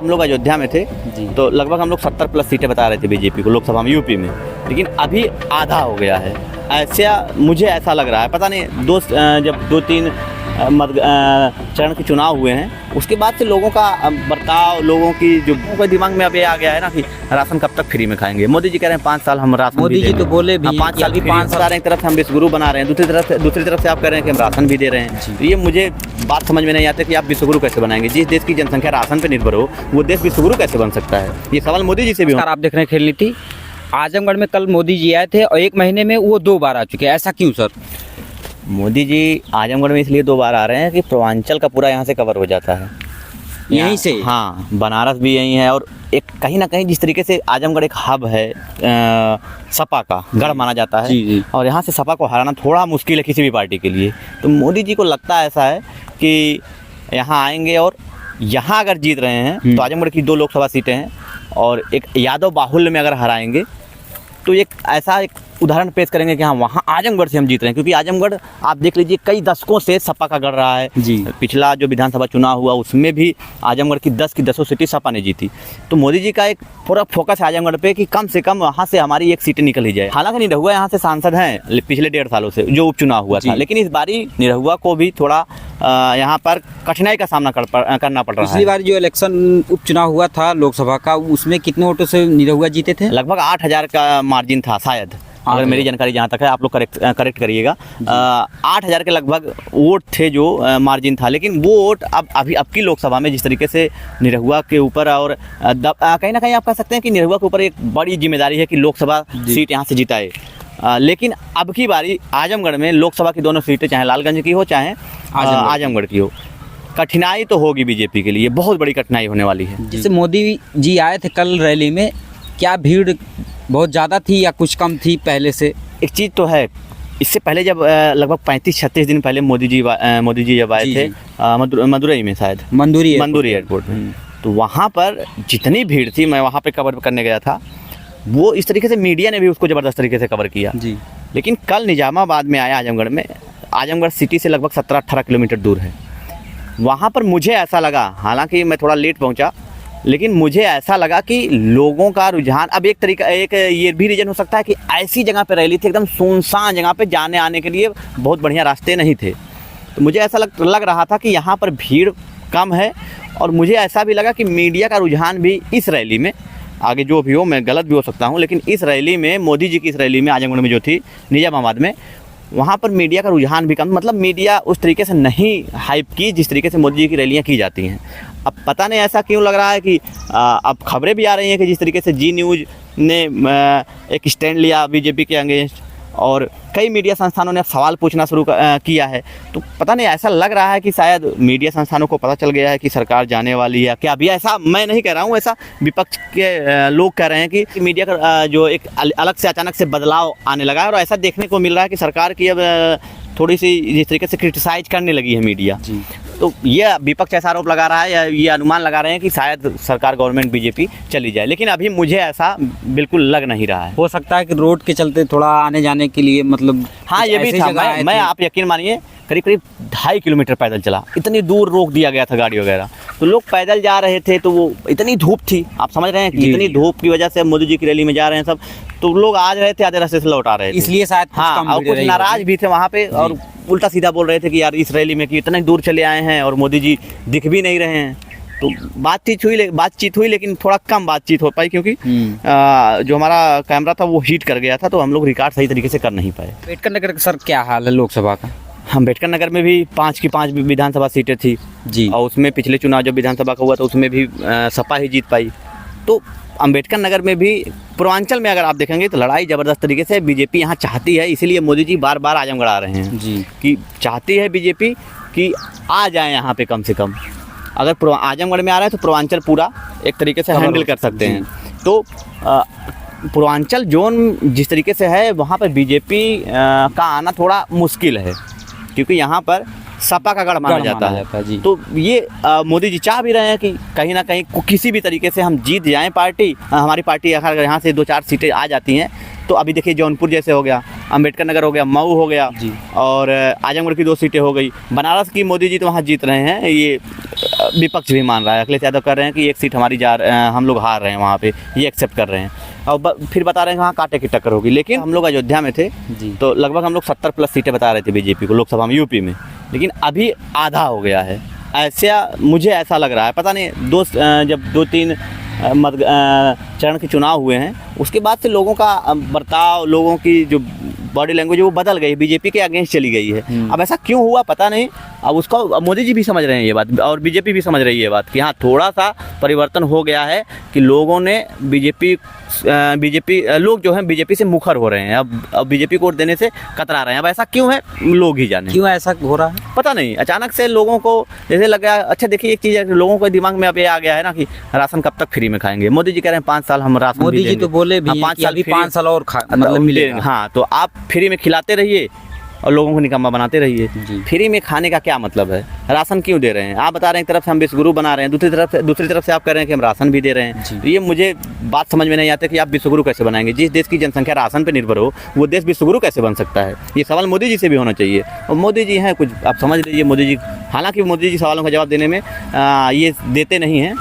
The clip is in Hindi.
हम लोग अयोध्या में थे तो लगभग हम लोग 70 प्लस सीटें बता रहे थे बीजेपी को लोकसभा में, यूपी में, लेकिन अभी आधा हो गया है। मुझे ऐसा लग रहा है, पता नहीं जब 2-3 चरण के चुनाव हुए हैं उसके बाद से लोगों का बर्ताव, लोगों की जो दिमाग में अब ये आ गया है ना कि राशन कब तक फ्री में खाएंगे। मोदी जी कह रहे हैं 5 साल हम राशन, मोदी जी तो बोले भी 5 साल की 5 साल एक तरफ से हम विश्वगुरु बना रहे हैं, दूसरी तरफ से आप कह रहे हैं कि हम राशन भी दे रहे हैं। तो ये मुझे बात समझ में नहीं आती कि आप विश्वगुरु कैसे बनाएंगे। जिस देश की जनसंख्या राशन पर निर्भर हो वो देश विश्वगुरु कैसे बन सकता है। ये सवाल मोदी जी से भी। आप देख रहे हैं खेल नीति, आजमगढ़ में कल मोदी जी आए थे और 1 महीने में वो 2 बार आ चुके हैं, ऐसा क्यों सर? मोदी जी आजमगढ़ में इसलिए 2 बार आ रहे हैं कि पूर्वांचल का पूरा यहाँ से कवर हो जाता है, यहीं से। हाँ, बनारस भी यहीं है और एक कहीं ना कहीं जिस तरीके से आजमगढ़ एक हब है, सपा का गढ़ माना जाता है। जी। और यहाँ से सपा को हराना थोड़ा मुश्किल है किसी भी पार्टी के लिए। तो मोदी जी को लगता ऐसा है कि यहाँ आएंगे और यहाँ अगर जीत रहे हैं तो आजमगढ़ की 2 लोकसभा सीटें हैं और एक यादव बाहुल्य में अगर हराएंगे तो एक ऐसा एक उदाहरण पेश करेंगे कि हाँ वहाँ आजमगढ़ से हम जीत रहे हैं। क्योंकि आजमगढ़ आप देख लीजिए कई दशकों से सपा का गढ़ रहा है जी। पिछला जो विधानसभा चुनाव हुआ उसमें भी आजमगढ़ की 10 की 10 सीटें सपा ने जीती। तो मोदी जी का एक पूरा फोकस है आजमगढ़ पे कि कम से कम वहाँ से हमारी 1 सीटें निकल ही जाए। हालांकि निरहुआ यहाँ से सांसद हैं पिछले 1.5 सालों से जो उपचुनाव हुआ था, लेकिन इस बारी निरहुआ को भी थोड़ा यहाँ पर कठिनाई का सामना करना पड़ रहा है। पिछली बार जो इलेक्शन उपचुनाव हुआ था लोकसभा का, उसमें कितने वोटों से निरहुआ जीते थे? लगभग 8000 का मार्जिन था शायद, अगर मेरी जानकारी जहाँ तक है, आप लोग करेक्ट करिएगा। 8000 के लगभग वोट थे जो मार्जिन था। लेकिन वो वोट अब की लोकसभा में जिस तरीके से निरहुआ के ऊपर और कहीं ना कहीं आप कह सकते हैं कि निरहुआ के ऊपर एक बड़ी जिम्मेदारी है कि लोकसभा सीट यहाँ से जिताए। लेकिन अब की बारी आजमगढ़ में लोकसभा की दोनों सीटें चाहे लालगंज की हो चाहे आजमगढ़ की हो, कठिनाई तो होगी बीजेपी के लिए, बहुत बड़ी कठिनाई होने वाली है। जैसे मोदी जी आए थे कल रैली में, क्या भीड़ बहुत ज़्यादा थी या कुछ कम थी पहले से? एक चीज़ तो है, इससे पहले जब लगभग 35-36 दिन पहले मोदी जी जब आए थे मदुरई में, शायद मंदुरी एयरपोर्ट में, तो वहाँ पर जितनी भीड़ थी, मैं वहाँ पे कवर करने गया था, वो इस तरीके से मीडिया ने भी उसको ज़बरदस्त तरीके से कवर किया जी। लेकिन कल निजामाबाद में आया आजमगढ़ में, आजमगढ़ सिटी से लगभग 17-18 किलोमीटर दूर है। वहाँ पर मुझे ऐसा लगा, हालांकि मैं थोड़ा लेट पहुँचा, लेकिन मुझे ऐसा लगा कि लोगों का रुझान अब एक ये भी रीज़न हो सकता है कि ऐसी जगह पे रैली थी, एकदम सुनसान जगह पे, जाने आने के लिए बहुत बढ़िया रास्ते नहीं थे। तो मुझे ऐसा लग रहा था कि यहाँ पर भीड़ कम है। और मुझे ऐसा भी लगा कि मीडिया का रुझान भी इस रैली में, आगे जो भी हो, मैं गलत भी हो सकता हूँ, लेकिन इस रैली में, मोदी जी की इस रैली में आजमगढ़ में जो थी निजामाबाद में, वहाँ पर मीडिया का रुझान भी कम, मतलब मीडिया उस तरीके से नहीं हाइप की जिस तरीके से मोदी जी की रैलियाँ की जाती हैं। अब पता नहीं ऐसा क्यों लग रहा है कि अब खबरें भी आ रही हैं कि जिस तरीके से जी न्यूज़ ने एक स्टैंड लिया बीजेपी के अगेंस्ट और कई मीडिया संस्थानों ने सवाल पूछना शुरू किया है, तो पता नहीं ऐसा लग रहा है कि शायद मीडिया संस्थानों को पता चल गया है कि सरकार जाने वाली है क्या। अभी ऐसा मैं नहीं कह रहा हूँ, ऐसा विपक्ष के लोग कह रहे हैं कि मीडिया का जो एक अलग से अचानक से बदलाव आने लगा है और ऐसा देखने को मिल रहा है कि सरकार की अब थोड़ी सी जिस तरीके से क्रिटिसाइज करने लगी है मीडिया जी। तो ये विपक्ष ऐसा आरोप लगा रहा है या ये अनुमान लगा रहे हैं कि शायद सरकार गवर्नमेंट बीजेपी चली जाए, लेकिन अभी मुझे ऐसा बिल्कुल लग नहीं रहा है। हो सकता है कि रोड के चलते थोड़ा आने जाने के लिए, मतलब हाँ ये भी था। मैं आप यकीन मानिए करीब 2.5 किलोमीटर पैदल चला, इतनी दूर रोक दिया गया था गाड़ी वगैरह, तो लोग पैदल जा रहे थे। तो वो इतनी धूप थी, आप समझ रहे हैं कि इतनी धूप की वजह से मोदी जी की रैली में जा रहे हैं सब, तो लोग आ रहे थे आधे रास्ते से लौट आ रहे थे, इसलिए शायद हाँ, और कुछ नाराज भी थे वहाँ पे और उल्टा सीधा बोल रहे थे कि यार इस रैली में कि इतने दूर चले आए हैं और मोदी जी दिख भी नहीं रहे हैं। तो बातचीत हुई लेकिन थोड़ा कम बातचीत हो पाई क्योंकि जो हमारा कैमरा था वो हीट कर गया था, तो हम लोग रिकॉर्ड सही तरीके से कर नहीं पाए। अम्बेडकर नगर का सर क्या हाल है लोकसभा का? अम्बेडकर नगर में भी 5 की 5 विधानसभा सीटें थी जी, और उसमें पिछले चुनाव जब विधानसभा का हुआ तो उसमें भी सपा ही जीत पाई। तो अम्बेडकर नगर में भी, पूर्वांचल में अगर आप देखेंगे तो लड़ाई ज़बरदस्त तरीके से बीजेपी यहाँ चाहती है, इसीलिए मोदी जी बार बार आजमगढ़ आ रहे हैं जी, कि चाहती है बीजेपी कि आ जाए यहाँ पे कम से कम। अगर आजमगढ़ में आ रहा है तो पूर्वांचल पूरा एक तरीके से हैंडल कर सकते हैं। तो पूर्वांचल जोन जिस तरीके से है वहाँ पर बीजेपी का आना थोड़ा मुश्किल है क्योंकि यहाँ पर सपा का गढ़ माना जाता है जी। तो ये मोदी जी चाह भी रहे हैं कि कहीं ना कहीं किसी भी तरीके से हम जीत जाएं, हमारी पार्टी अगर यहाँ से 2-4 सीटें आ जाती हैं तो अभी देखिए जौनपुर जैसे हो गया, अम्बेडकर नगर हो गया, मऊ हो गया जी। और आजमगढ़ की 2 सीटें हो गई। बनारस की मोदी जी तो वहाँ जीत रहे हैं, ये विपक्ष भी मान रहा है। अखिलेश यादव कर रहे हैं कि 1 सीट हमारी हम लोग हार रहे हैं वहाँ पे, ये एक्सेप्ट कर रहे हैं। और फिर बता रहे हैं वहाँ कांटे की टक्कर होगी। लेकिन हम लोग अयोध्या में थे जी। तो लगभग हम लोग 70 प्लस सीटें बता रहे थे बीजेपी को लोकसभा में, यूपी में, लेकिन अभी आधा हो गया है। ऐसा मुझे ऐसा लग रहा है, पता नहीं जब 2-3 चरण के चुनाव हुए हैं उसके बाद से लोगों का बर्ताव, लोगों की जो बॉडी लैंग्वेज वो बदल गई, बीजेपी के अगेंस्ट चली गई है। अब ऐसा क्यों हुआ पता नहीं। अब उसको मोदी जी भी समझ रहे हैं ये बात, और बीजेपी भी समझ रही है ये बात कि हाँ थोड़ा सा परिवर्तन हो गया है, कि लोगों ने बीजेपी लोग जो हैं बीजेपी से मुखर हो रहे हैं। अब बीजेपी को वोट देने से कतरा रहे हैं। अब ऐसा क्यों है लोग ही जाने, क्यों ऐसा हो रहा है पता नहीं। अचानक से लोगों को जैसे लग गया। अच्छा देखिए एक चीज़ है, लोगों के दिमाग में अब ये आ गया है ना कि राशन कब तक फ्री में खाएंगे। मोदी जी कह रहे हैं 5 साल हम राशन मोदी जी तो बोले भी 5 साल 5 साल और मतलब मिलेगा। हाँ, तो आप फ्री में खिलाते रहिए और लोगों को निकम्मा बनाते रहिए। जी। फ्री में खाने का क्या मतलब है? राशन क्यों दे रहे हैं? आप बता रहे हैं एक तरफ से हम विश्वगुरु बना रहे हैं, दूसरी तरफ से आप कह रहे हैं कि हम राशन भी दे रहे हैं। तो ये मुझे बात समझ में नहीं आती कि आप विश्वगुरु कैसे बनाएंगे। जिस देश की जनसंख्या राशन पर निर्भर हो वो देश विश्वगुरु कैसे बन सकता है? ये सवाल मोदी जी से भी होना चाहिए। और मोदी जी हैं कुछ, आप समझ लीजिए मोदी जी, हालांकि मोदी जी सवालों का जवाब देने में ये देते नहीं हैं,